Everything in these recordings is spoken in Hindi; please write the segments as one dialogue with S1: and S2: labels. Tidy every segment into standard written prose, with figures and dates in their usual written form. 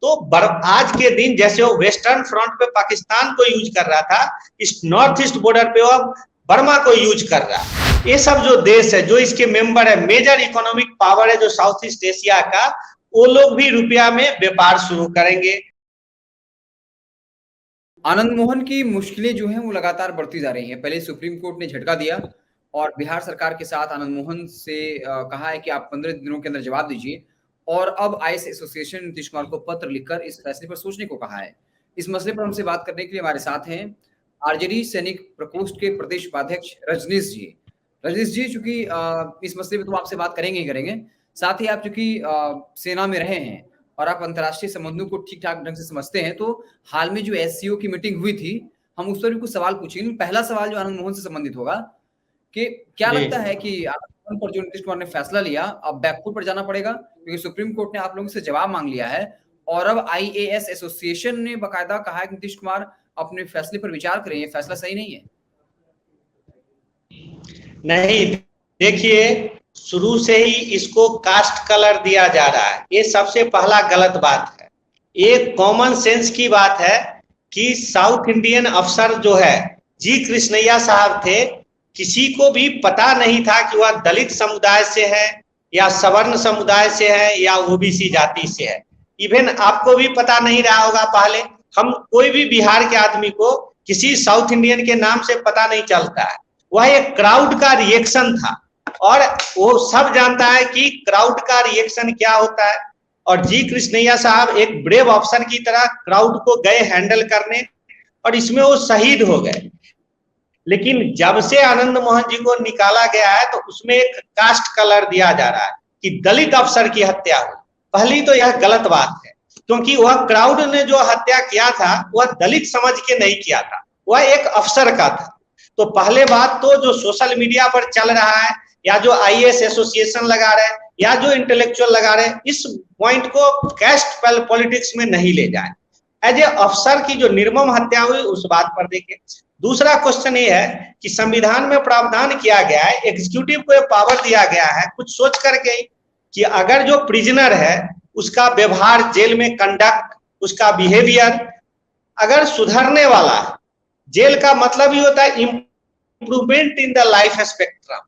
S1: तो आज के दिन जैसे वो वेस्टर्न फ्रंट पे पाकिस्तान को यूज कर रहा था, इस नॉर्थ ईस्ट बॉर्डर पे वो बर्मा को यूज कर रहा है। ये सब जो देश है, जो इसके मेंबर है, मेजर इकोनॉमिक पावर है जो साउथ ईस्ट एशिया का, वो लोग भी रुपया में व्यापार शुरू करेंगे।
S2: आनंद मोहन की मुश्किलें जो हैं वो लगातार बढ़ती जा रही हैं। पहले सुप्रीम कोर्ट ने झटका दिया और बिहार सरकार के साथ आनंद मोहन से कहा है कि आप 15 दिनों के अंदर जवाब दीजिए, और अब आईएएस एसोसिएशन नीतीश कुमार को पत्र लिखकर इस फैसले पर सोचने को कहा है। इस मसले पर हमसे बात करने के लिए हमारे साथ हैं आरजेडी सैनिक प्रकोष्ठ के प्रदेश उपाध्यक्ष रजनीश जी। रजनीश जी, चूंकि इस मसले पर तो आपसे बात करेंगे ही करेंगे, साथ ही आप चूंकि सेना में रहे हैं और आप अंतर्राष्ट्रीय संबंधों को ठीक ठाक ढंग से समझते हैं, तो हाल में जो एससीओ की मीटिंग हुई थी, हम उस पर भी कुछ सवाल पूछेंगे। पहला सवाल जो आनंद मोहन से संबंधित होगा कि क्या लगता है कि आनंद मोहन पर जो नीतीश कुमार ने फैसला लिया, अब बैकफुट पर जाना पड़ेगा, क्योंकि सुप्रीम कोर्ट ने आप लोगों से जवाब मांग लिया है और अब आईएएस एसोसिएशन ने बाकायदा कहा है कि नीतीश कुमार अपने फैसले पर विचार करें, ये फैसला सही नहीं है।
S1: नहीं, देखिए, शुरू से ही इसको कास्ट कलर दिया जा रहा है, ये सबसे पहला गलत बात है। एक कॉमन सेंस की बात है कि साउथ इंडियन अफसर जो है जी कृष्णैया साहब थे, किसी को भी पता नहीं था कि वह दलित समुदाय से है या सवर्ण समुदाय से है या ओबीसी जाति से है। इवन आपको भी पता नहीं रहा होगा, पहले हम कोई भी बिहार के आदमी को किसी साउथ इंडियन के नाम से पता नहीं चलता है। वह एक क्राउड का रिएक्शन था और वो सब जानता है कि क्राउड का रिएक्शन क्या होता है। और जी कृष्णैया साहब एक ब्रेव अफसर की तरह क्राउड को गए हैंडल करने और इसमें वो शहीद हो गए। लेकिन जब से आनंद मोहन जी को निकाला गया है तो उसमें एक कास्ट कलर दिया जा रहा है कि दलित अफसर की हत्या हुई। पहली तो यह गलत बात है, क्योंकि वह क्राउड ने जो हत्या किया था वह दलित समझ के नहीं किया था, वह एक अफसर का था। तो पहले बात तो जो सोशल मीडिया पर चल रहा है या जो आईएएस एसोसिएशन लगा रहे हैं या जो इंटेलेक्चुअल लगा रहे हैं, इस पॉइंट को कैस्ट पॉलिटिक्स में नहीं ले जाए। एज ए अफसर की जो निर्मम हत्या हुई उस बात पर देखें। दूसरा क्वेश्चन ये है कि संविधान में प्रावधान किया गया है, एग्जीक्यूटिव को पावर दिया गया है कुछ सोच करके कि अगर जो प्रिजनर है उसका व्यवहार, जेल में कंडक्ट, उसका बिहेवियर अगर सुधरने वाला है, जेल का मतलब ही होता है improvement in the life spectrum,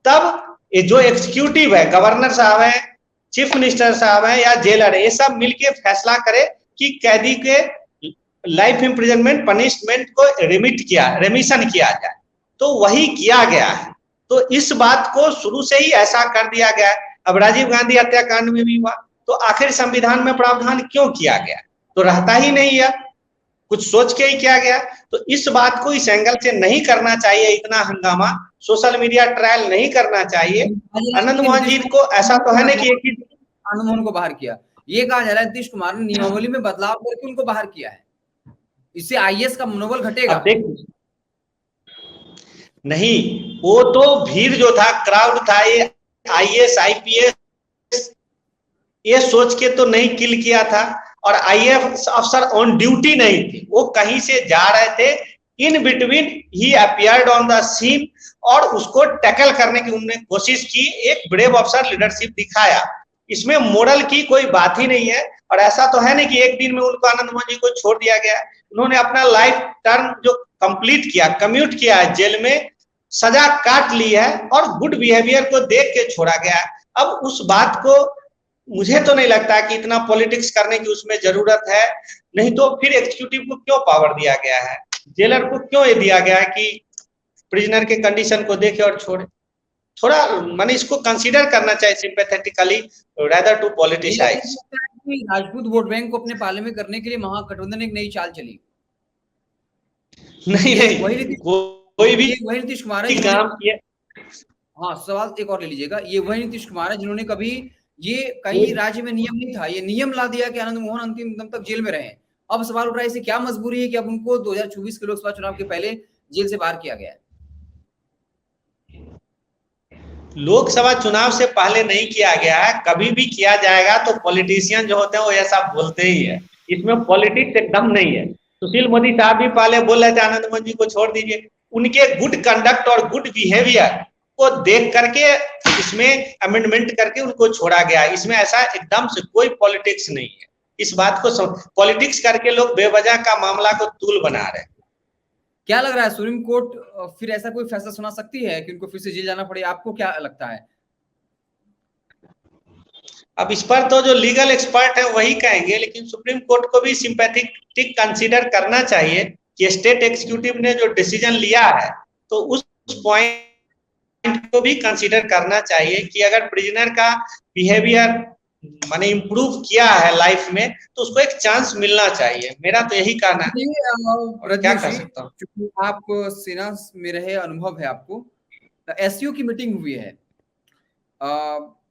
S1: तब ये जो एग्जीक्यूटिव है, गवर्नर साहब है, चीफ मिनिस्टर साहब है या जेलर है, ये सब मिलके फैसला करे कि कैदी के लाइफ इम्प्रिजनमेंट पनिशमेंट को रेमिशन किया जाए, तो वही किया गया है। तो इस बात को शुरू से ही ऐसा कर दिया गया है। अब राजीव गांधी हत्याकांड में भी हुआ, तो आखिर संविधान में प्रावधान क्यों किया गया? तो रहता ही नहीं है, कुछ सोच के ही किया गया। तो इस बात को इस एंगल से नहीं करना चाहिए, इतना हंगामा सोशल मीडिया ट्रायल नहीं करना चाहिए। आनंद मोहन जी को ऐसा तो है ना कि
S2: आनंद मोहन को बाहर किया, ये कहा जा रहा है नीतीश कुमार ने नियमावली में बदलाव करके उनको बाहर किया है, इससे आईएएस का मनोबल घटेगा।
S1: नहीं, वो तो भीड़ जो था, क्राउड था, ये आईएएस आईपीएस ये सोच के तो नहीं किल किया था। और आईएएस अफसर ऑन ड्यूटी नहीं थे, वो कहीं से जा रहे थे, इन बिटवीन ही अपीयर्ड ऑन द सीन और उसको टैकल करने की उन्होंने कोशिश की। एक ब्रेव अफसर लीडरशिप दिखाया, इसमें मोरल की कोई बात ही नहीं है। और ऐसा तो है नहीं कि एक दिन में उनको आनंद मोहन जी को छोड़ दिया गया। उन्होंने अपना लाइफ टर्म जो कंप्लीट किया, कम्यूट किया है, जेल में सजा काट ली है और गुड बिहेवियर को देख के छोड़ा गया है। अब उस बात को मुझे तो नहीं लगता कि इतना पॉलिटिक्स करने की उसमें जरूरत है। नहीं तो फिर एग्जीक्यूटिव को क्यों पावर दिया गया है, जेलर को क्यों ये दिया गया है कि प्रिजनर के कंडीशन को देखे और छोड़े? थोड़ा माने इसको कंसीडर करना चाहिए sympathetically rather to politicise.
S2: Rajput vote bank को अपने पाले में करने के लिए महागठबंधन एक नई चाल चली।
S1: नहीं, कोई भी
S2: वही नीतीश कुमार है
S1: काम किया।
S2: हाँ, सवाल एक और ले लीजिएगा। ये वही नीतीश कुमार है जिन्होंने कभी, ये कई राज्य में नियम नहीं था, ये नियम ला दिया कि आनंद मोहन अंतिम दम तक जेल में रहे। अब सवाल उठ रहा है इसे क्या मजबूरी है कि अब उनको 2024 के लोकसभा चुनाव के पहले जेल से बाहर किया गया है?
S1: लोकसभा चुनाव से पहले नहीं किया गया है, कभी भी किया जाएगा तो पॉलिटिशियन जो होते हैं वो ऐसा बोलते ही है, इसमें पॉलिटिक्स एकदम नहीं है। सुशील मोदी साहब भी पहले बोल रहे थे आनंद मोहन जी को छोड़ दीजिए, उनके गुड कंडक्ट और गुड बिहेवियर को देख करके इसमें अमेंडमेंट करके उनको छोड़ा गया। इसमें ऐसा एकदम से कोई पॉलिटिक्स नहीं है। इस बात को पॉलिटिक्स करके लोग बेवजह का मामला को तूल बना रहे हैं।
S2: क्या लग रहा है सुप्रीम कोर्ट फिर ऐसा कोई फैसला सुना सकती है कि उनको फिर से जेल जाना पड़े? आपको क्या लगता है?
S1: अब इस पर तो जो लीगल एक्सपर्ट है वही कहेंगे, लेकिन सुप्रीम कोर्ट को भी सिंपैथेटिक कंसीडर करना चाहिए कि स्टेट एग्जीक्यूटिव ने जो डिसीजन लिया है तो उस पॉइंट को भी कंसीडर करना चाहिए कि अगर प्रिजनर का बिहेवियर माने इम्प्रूव किया है लाइफ में तो उसको एक चांस मिलना चाहिए। मेरा तो यही कहना है। क्या कर सकता हूँ?
S2: क्योंकि आप सेना में रहे, अनुभव है आपको, एससीओ की मीटिंग हुई है,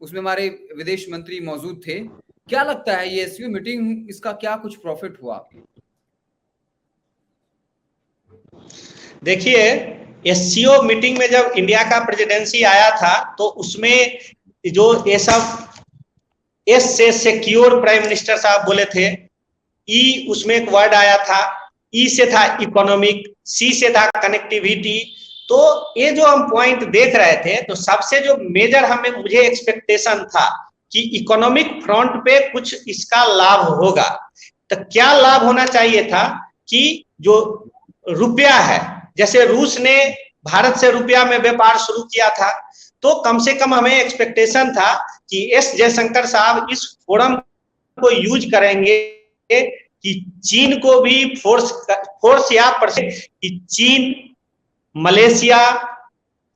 S2: उसमें हमारे विदेश मंत्री मौजूद थे। क्या लगता है ये एससीओ मीटिंग, इसका क्या कुछ प्रॉफिट हुआ?
S1: देखिए, एससीओ मीटिंग में जब इंडिया का प्रेसिडेंसी आया था तो उसमें जो ये सब एस से सिक्योर प्राइम मिनिस्टर साहब बोले थे, ई उसमें एक वर्ड आया था, ई से था इकोनॉमिक, सी से था कनेक्टिविटी। तो ये जो हम पॉइंट देख रहे थे तो सबसे जो मेजर मुझे एक्सपेक्टेशन था कि इकोनॉमिक फ्रंट पे कुछ इसका लाभ होगा। तो क्या लाभ होना चाहिए था कि जो रुपया है, जैसे रूस ने भारत से रुपया में व्यापार शुरू किया था, तो कम से कम हमें एक्सपेक्टेशन था कि एस जयशंकर साहब इस फोरम को यूज करेंगे कि चीन को भी फोर्स या कि चीन, मलेशिया,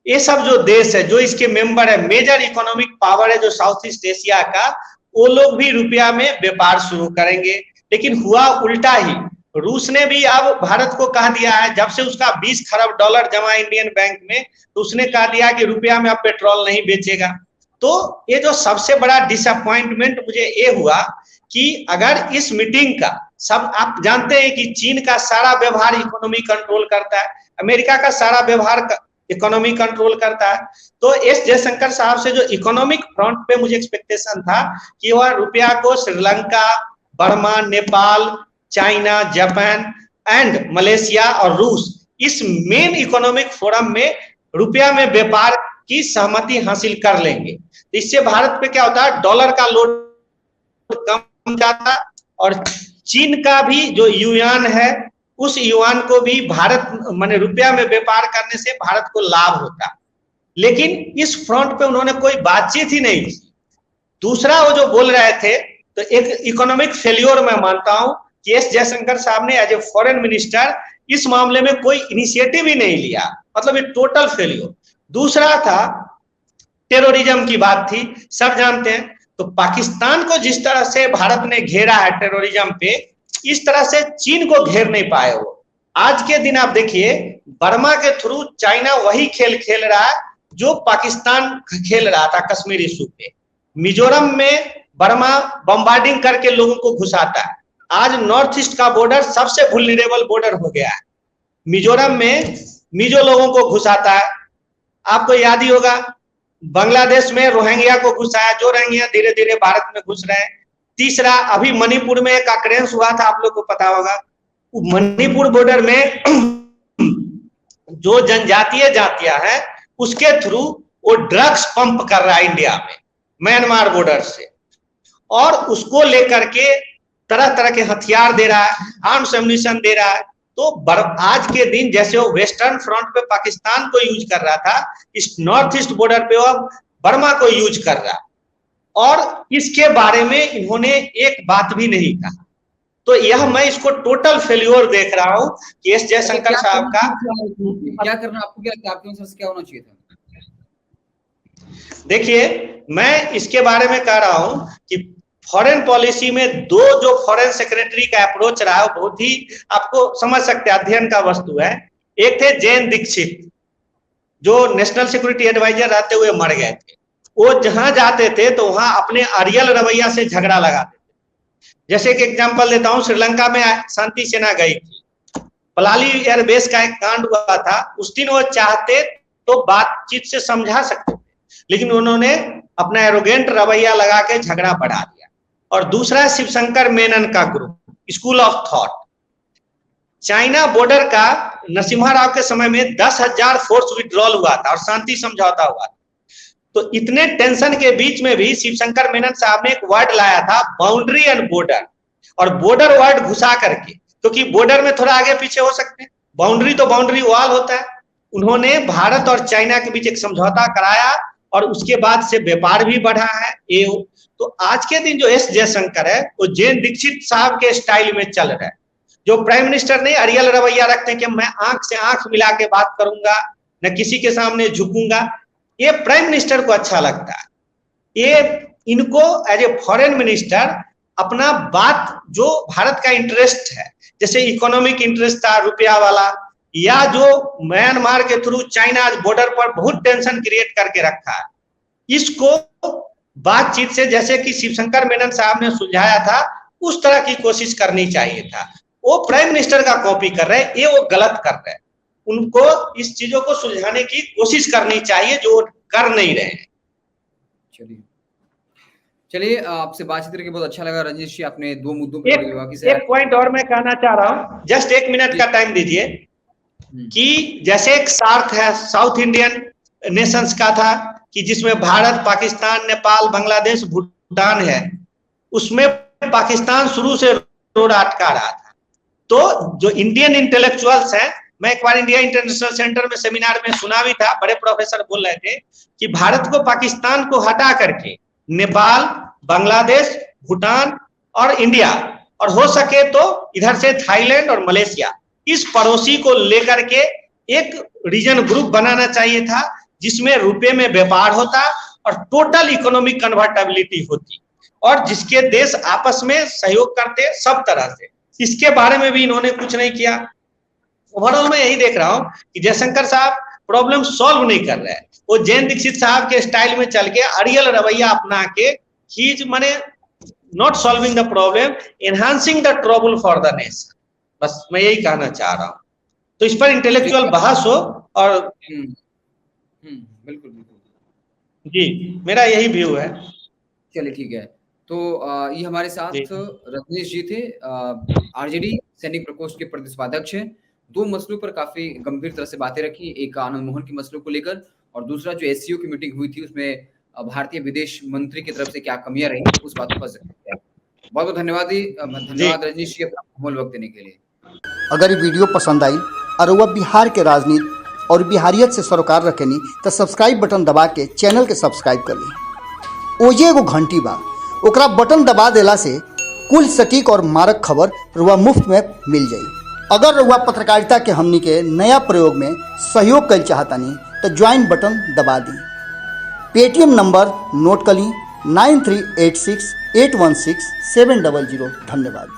S1: ये सब जो देश है जो इसके मेंबर है, मेजर इकोनॉमिक पावर है जो साउथ ईस्ट एशिया का, वो लोग भी रुपया में व्यापार शुरू करेंगे। लेकिन हुआ उल्टा ही। रूस ने भी अब भारत को कह दिया है, जब से उसका 20 खरब डॉलर जमा इंडियन बैंक में, तो उसने कह दिया कि रुपया में अब पेट्रोल नहीं बेचेगा। तो ये जो सबसे बड़ा डिसअपॉइंटमेंट मुझे ये हुआ कि अगर इस मीटिंग का सब, आप जानते हैं कि चीन का सारा व्यवहार इकोनॉमी कंट्रोल करता है, अमेरिका का सारा व्यवहार इकोनॉमी कंट्रोल करता है, तो एस जयशंकर साहब से जो इकोनॉमिक फ्रंट पे मुझे एक्सपेक्टेशन था कि वह रुपया को Sri Lanka, Burma, Nepal, China, Japan and Malaysia और रूस, इस मेन इकोनॉमिक फोरम में रुपया में व्यापार की सहमति हासिल कर लेंगे। तो इससे भारत पे क्या होता है, डॉलर का लोड कम जाता और चीन का भी जो युआन है उस युआन को भी भारत माने रुपया में व्यापार करने से भारत को लाभ होता। लेकिन इस फ्रंट पे उन्होंने कोई बातचीत ही नहीं की। दूसरा वो जो बोल रहे थे, तो एक इकोनॉमिक फेल्योर मैं मानता हूं कि एस जयशंकर साहब ने एज ए फॉरेन मिनिस्टर इस मामले में कोई इनिशिएटिव ही नहीं लिया, मतलब ये टोटल फेल्योर। दूसरा था टेररिज्म की बात थी, सब जानते हैं। तो पाकिस्तान को जिस तरह से भारत ने घेरा है टेररिज्म पे, इस तरह से चीन को घेर नहीं पाए वो। आज के दिन आप देखिए, बर्मा के थ्रू चाइना वही खेल खेल रहा है जो पाकिस्तान खेल रहा था कश्मीर इशू पे। मिजोरम में बर्मा बम्बार्डिंग करके लोगों को घुसाता है। आज नॉर्थ ईस्ट का बॉर्डर सबसे वुल्नरेबल बॉर्डर हो गया है। मिजोरम में मिजो लोगों को घुसाता है। आपको याद ही होगा, बांग्लादेश में रोहिंग्या को घुसाया, जो रोहिंग्या धीरे धीरे भारत में घुस रहे हैं। तीसरा, अभी मणिपुर में एक अक्रेंस हुआ था, आप लोग को पता होगा। मणिपुर बॉर्डर में जो जनजातीय जातियां हैं उसके थ्रू वो ड्रग्स पंप कर रहा है इंडिया में, म्यांमार बॉर्डर से, और उसको लेकर के तरह तरह के हथियार दे रहा है, आर्म्स एम्यूनिशन दे रहा है। तो आज के दिन जैसे वो वेस्टर्न फ्रंट पे पाकिस्तान को यूज कर रहा था, इस नॉर्थ ईस्ट बॉर्डर पे वो बर्मा को यूज कर रहा है, और इसके बारे में इन्होंने एक बात भी नहीं कहा। तो यह मैं इसको टोटल फेल्योर देख रहा हूं कि एस जयशंकर साहब का
S2: क्या करना, आपको क्या लगता है, आपके अनुसार से क्या होना चाहिए था?
S1: देखिए, मैं इसके बारे में कह रहा हूं कि फॉरेन पॉलिसी में जो फॉरेन सेक्रेटरी का अप्रोच रहा है वो बहुत ही, आपको समझ सकते हैं, अध्ययन का वस्तु है। एक थे जैन दीक्षित, जो नेशनल सिक्योरिटी एडवाइजर रहते हुए मर गए थे। वो जहां जाते थे तो वहां अपने अरियल रवैया से झगड़ा लगाते थे। जैसे कि एग्जांपल देता हूं, श्रीलंका में शांति सेना गई थी, पलाली एयरबेस का एक कांड हुआ था। उस दिन वो चाहते तो बातचीत से समझा सकते थे, लेकिन उन्होंने अपना एरोगेंट रवैया लगा के झगड़ा बढ़ा दिया। और दूसरा, शिवशंकर मेनन का group, school of thought. China border का नरसिम्हा राव के समय में 10,000 फोर्स विड्रॉल हुआ था और शांति समझौता हुआ था। तो इतने टेंशन के बीच में भी शिवशंकर मेनन साहब ने एक वर्ड लाया था, बाउंड्री एंड बॉर्डर। और बॉर्डर वर्ड घुसा करके, क्योंकि बॉर्डर में थोड़ा आगे पीछे हो सकते हैं, बाउंड्री तो बाउंड्री वॉल होता है। उन्होंने भारत और चाइना के बीच एक समझौता कराया और उसके बाद से व्यापार भी बढ़ा है। ये तो आज के दिन जो एस जयशंकर है वो जैन दीक्षित साहब के स्टाइल में चल रहा है। जो प्राइम मिनिस्टर नहीं अड़ियल रवैया रखते हैं कि मैं आंख से आंख मिला के बात करूंगा, न किसी के सामने झुकूंगा, ये प्राइम मिनिस्टर को अच्छा लगता है। ये इनको एज ए फॉरेन मिनिस्टर अपना बात जो भारत का इंटरेस्ट है, जैसे इकोनॉमिक इंटरेस्ट था रुपया वाला, या जो म्यांमार के थ्रू चाइना बॉर्डर पर बहुत टेंशन क्रिएट करके रखा है, इसको बातचीत से जैसे कि शिवशंकर मेनन साहब ने सुलझाया था उस तरह की कोशिश करनी चाहिए था। वो प्राइम मिनिस्टर का कॉपी कर रहे हैं, ये वो गलत कर रहे हैं। उनको इस चीजों को सुलझाने की कोशिश करनी चाहिए जो कर नहीं रहे हैं।
S2: चलिए आपसे बातचीत करके बहुत अच्छा लगा रजनीश जी। आपने दो मुद्दों पर
S1: एक पॉइंट और मैं कहना चाह रहा हूँ, जस्ट 1 मिनट का टाइम दीजिए। कि जैसे एक सार्क है, साउथ इंडियन नेशंस का था कि जिसमें भारत, पाकिस्तान, नेपाल, बांग्लादेश, भूटान है, उसमें पाकिस्तान शुरू से रोड अटका रहा था। तो जो इंडियन इंटेलेक्चुअल्स हैं, मैं एक बार इंडिया इंटरनेशनल सेंटर में सेमिनार में सुना भी था, बड़े प्रोफेसर बोल रहे थे कि भारत को, पाकिस्तान को हटा करके नेपाल, बांग्लादेश, भूटान और इंडिया, और हो सके तो इधर से थाईलैंड और मलेशिया, इस पड़ोसी को लेकर के एक रीजन ग्रुप बनाना चाहिए था जिसमें रुपए में व्यापार होता और टोटल इकोनॉमिक कन्वर्टेबिलिटी होती और जिसके देश आपस में सहयोग करते सब तरह से। इसके बारे में भी इन्होंने कुछ नहीं किया। ओवरऑल मैं यही देख रहा हूं कि जयशंकर साहब प्रॉब्लम सॉल्व नहीं कर रहे हैं। वो जैन दीक्षित साहब के स्टाइल में चल के अड़ियल रवैया अपना के ही माने not solving the problem, enhancing the trouble for the nation. बस मैं यही कहना चाह रहा हूँ। तो इस पर इंटेलेक्चुअल बहस हो और
S2: बिल्कुल बिल्कुल
S1: जी, मेरा यही व्यू है।
S2: चलिए ठीक है। तो ये हमारे साथ रजनीश जी थे, आरजेडी सैनिक प्रकोष्ठ के प्रदेश उपाध्यक्ष हैं। दो मसलों पर काफी गंभीर तरह से बातें रखी, एक आनंद मोहन के मसलों को लेकर और दूसरा जो एससीओ की मीटिंग हुई थी उसमें भारतीय विदेश मंत्री की तरफ से क्या कमियां रही उस बात पर बहुत बहुत धन्यवाद रजनीश जी अपना अमूल्य वक्त देने के लिए।
S3: अगर ये वीडियो पसंद आई और वह बिहार के राजनीति और बिहारियत से सरोकार रखेनी तो सब्सक्राइब बटन दबा के चैनल के सब्सक्राइब कर ली। ओजे एगो घंटी बा, ओकरा बटन दबा देला से कुल सटीक और मारक खबर रुआ मुफ्त में मिल जाई। अगर रुआ पत्रकारिता के हमनी के नया प्रयोग में सहयोग कर चाहतानी तो ज्वाइन बटन दबा दी। पेटीएम नंबर नोट कर ली 9386816700। धन्यवाद।